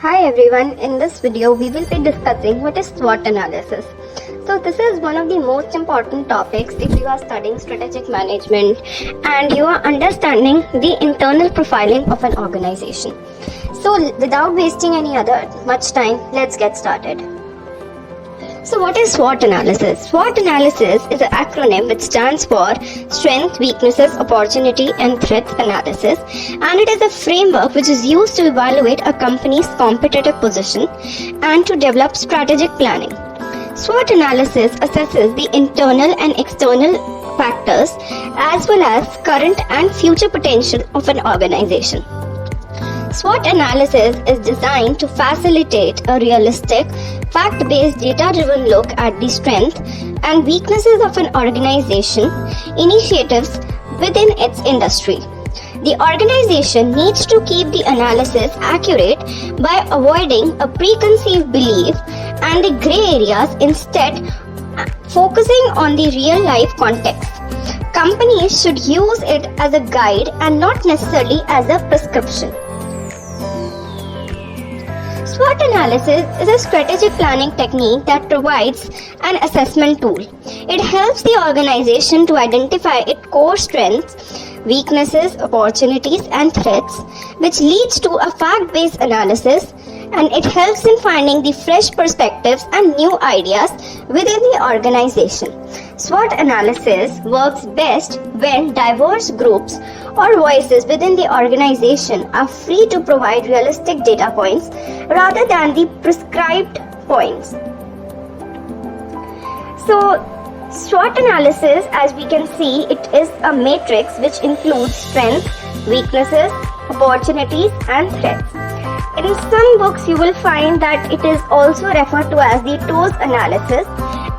Hi everyone, in this video we will be discussing what is SWOT analysis. So this is one of the most important topics if you are studying strategic management and you are understanding the internal profiling of an organization. So without wasting any other much time, let's get started. So what is SWOT analysis? SWOT analysis is an acronym which stands for Strength, Weaknesses, Opportunity and Threats Analysis, and it is a framework which is used to evaluate a company's competitive position and to develop strategic planning. SWOT analysis assesses the internal and external factors as well as current and future potential of an organization. SWOT analysis is designed to facilitate a realistic, fact-based, data-driven look at the strengths and weaknesses of an organization, initiatives within its industry. The organization needs to keep the analysis accurate by avoiding a preconceived belief and the gray areas, instead focusing on the real-life context. Companies should use it as a guide and not necessarily as a prescription. SWOT analysis is a strategic planning technique that provides an assessment tool. It helps the organization to identify its core strengths, weaknesses, opportunities, and threats, which leads to a fact-based analysis, and it helps in finding the fresh perspectives and new ideas within the organization. SWOT analysis works best when diverse groups or voices within the organization are free to provide realistic data points rather than the prescribed points. So, SWOT analysis, as we can see, it is a matrix which includes strengths, weaknesses, opportunities and threats. In some books you will find that it is also referred to as the TOES analysis,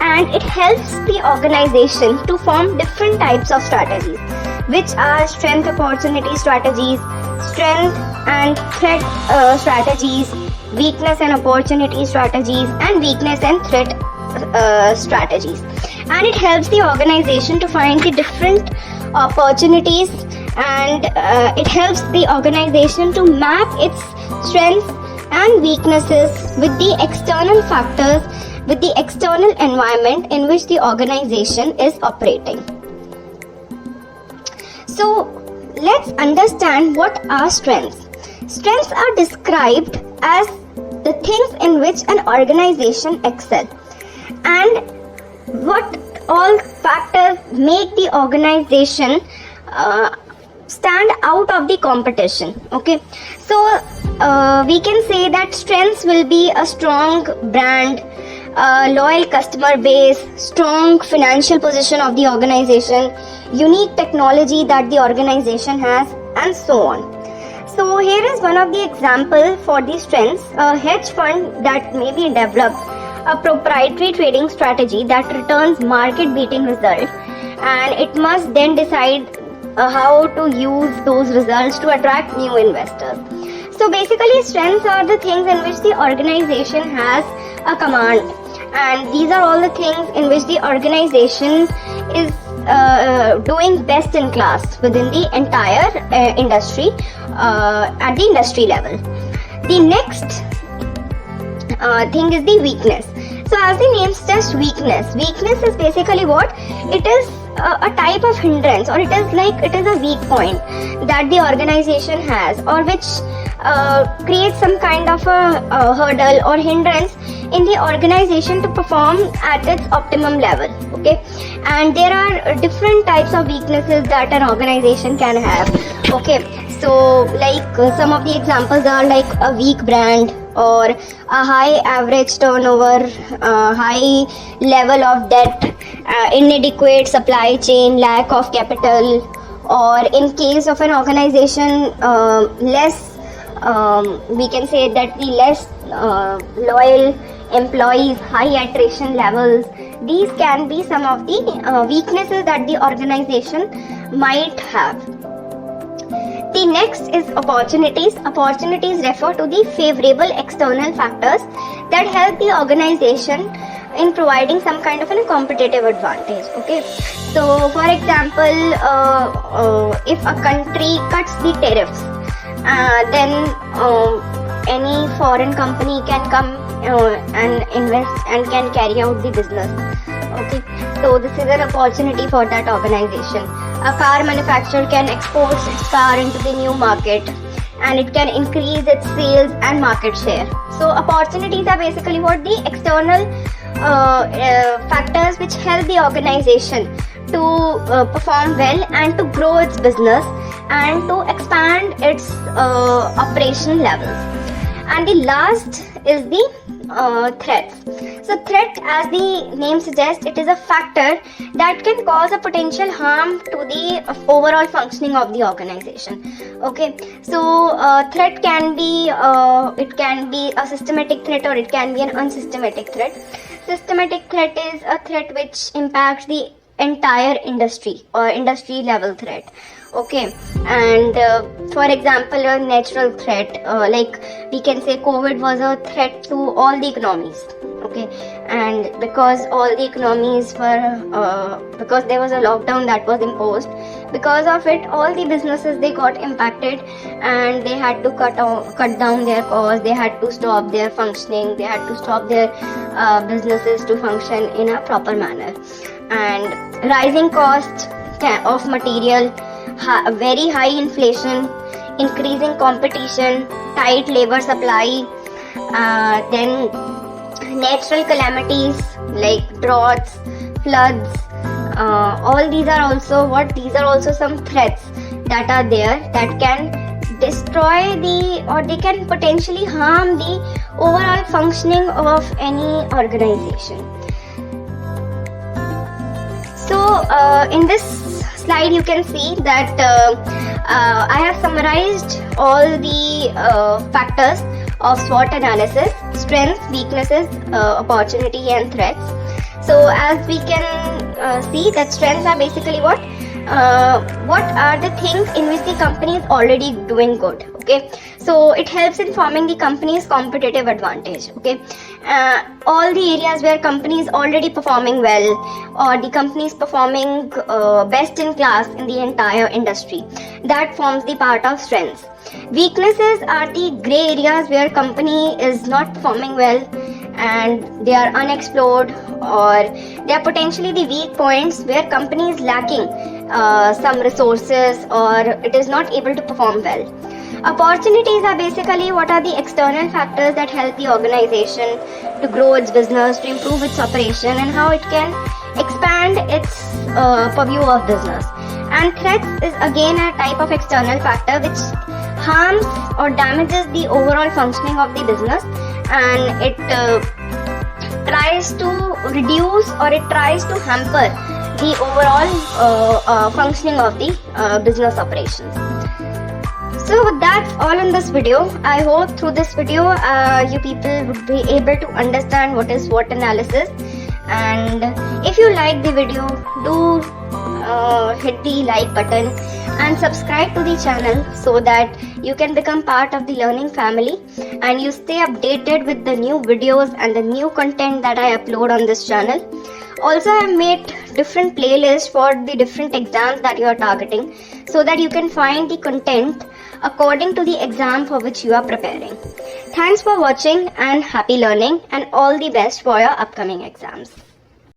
and it helps the organization to form different types of strategies, which are strength opportunity strategies, strength and threat strategies, weakness and opportunity strategies, and weakness and threat strategies. And it helps the organization to find the different opportunities, and it helps the organization to map its strengths and weaknesses with the external factors, with the external environment in which the organization is operating. So let's understand what are strengths. Strengths are described as the things in which an organization excels, and what all factors make the organization stand out of the competition. Okay, so we can say that strengths will be a strong brand, loyal customer base, strong financial position of the organization, unique technology that the organization has, and so on. So here is one of the examples for the strengths. A hedge fund that may be developed a proprietary trading strategy that returns market-beating results, and it must then decide how to use those results to attract new investors. So basically, strengths are the things in which the organization has a command, and these are all the things in which the organization is doing best in class within the entire industry at the industry level. The next thing is the weakness. So as the name suggests, weakness is basically what? It is a type of hindrance, or it is a weak point that the organization has, or which creates some kind of a hurdle or hindrance in the organization to perform at its optimum level. Okay, and there are different types of weaknesses that an organization can have. Okay, so like some of the examples are like a weak brand, or a high average turnover, high level of debt, inadequate supply chain, lack of capital, or in case of an organization, we can say that the less loyal employees, high attrition levels. These can be some of the weaknesses that the organization might have. The next is opportunities. Opportunities refer to the favorable external factors that help the organization in providing some kind of a competitive advantage. Okay, so for example, if a country cuts the tariffs, then any foreign company can come and invest and can carry out the business. Okay, so this is an opportunity for that organization. A car manufacturer can export its car into the new market, and it can increase its sales and market share. So opportunities are basically what the external factors which help the organization to perform well and to grow its business and to expand its operation levels. And the last is the threats. So threat, as the name suggests, it is a factor that can cause a potential harm to the overall functioning of the organization. Okay, so threat can be it can be a systematic threat or it can be an unsystematic threat. Systematic threat is a threat which impacts the entire industry or industry level threat. Okay, and for example, a natural threat like we can say COVID was a threat to all the economies. Okay, and because all the economies were because there was a lockdown that was imposed, because of it all the businesses they got impacted and they had to cut down their costs, they had to stop their functioning, they had to stop their businesses to function in a proper manner. And rising cost of material, very high inflation, increasing competition, tight labor supply, then natural calamities like droughts, floods, all these are also these are also some threats that are there that can destroy or they can potentially harm the overall functioning of any organization. So in this slide you can see that I have summarized all the factors of SWOT analysis: strengths, weaknesses, opportunity and threats. So as we can see that strengths are basically what are the things in which the company is already doing good. Okay, so it helps in forming the company's competitive advantage. Okay, all the areas where company is already performing well or the company is performing best in class in the entire industry, that forms the part of strengths. Weaknesses are the gray areas where company is not performing well and they are unexplored, or they are potentially the weak points where company is lacking some resources or it is not able to perform well. Opportunities are basically what are the external factors that help the organization to grow its business, to improve its operation and how it can expand its purview of business. And threats is again a type of external factor which harms or damages the overall functioning of the business, and it tries to reduce or it tries to hamper the overall functioning of the business operations. So that's all in this video. I hope through this video you people would be able to understand what is SWOT analysis, and if you like the video, do hit the like button and subscribe to the channel so that you can become part of the learning family and you stay updated with the new videos and the new content that I upload on this channel. Also, I have made different playlists for the different exams that you are targeting so that you can find the content according to the exam for which you are preparing. Thanks for watching and happy learning, and all the best for your upcoming exams.